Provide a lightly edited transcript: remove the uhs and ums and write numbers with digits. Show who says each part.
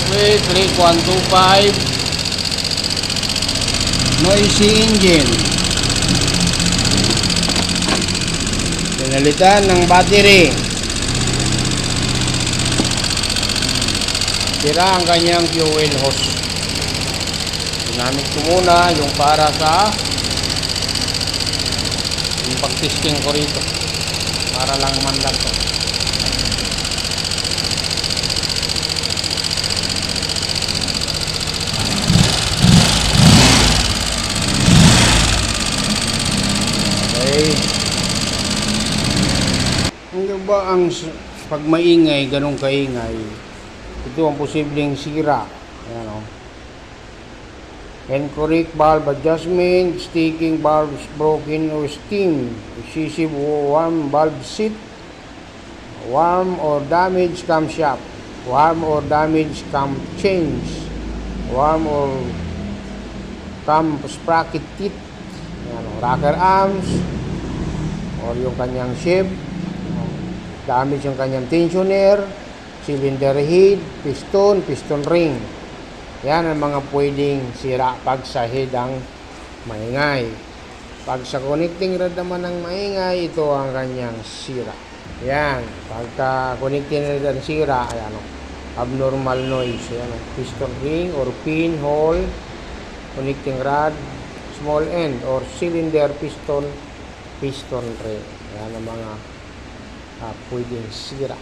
Speaker 1: Okay, click 125. Noisy engine. Pinalitan ng battery. Sira ang kanyang fuel hose. Ginamit ko muna yung para sa yung pag-testing ko rito. Para lang mandag to. Okay. Ano ba ang pag maingay, ganong kaingay? Ito ang posibleng sira. Ayan o. Incorrect valve adjustment, sticking valves broken or steam, excessive warm valve seat, warm or damaged camshaft, warm or damaged cam change, warm or cam sprocket teeth, ayan o. Rocker arms, or yung kanyang shape, damage yung kanyang tensioner, cylinder head, piston ring. Yan ang mga pwedeng sira pag sa head ang maingay. Pag sa connecting rod naman ng maingay, ito ang kanyang sira. Yan, pagka connecting rod ang sira, ayan, abnormal noise. Ayan, piston ring or pinhole, connecting rod, small end or cylinder piston ring. Yan ang mga pwedeng sira.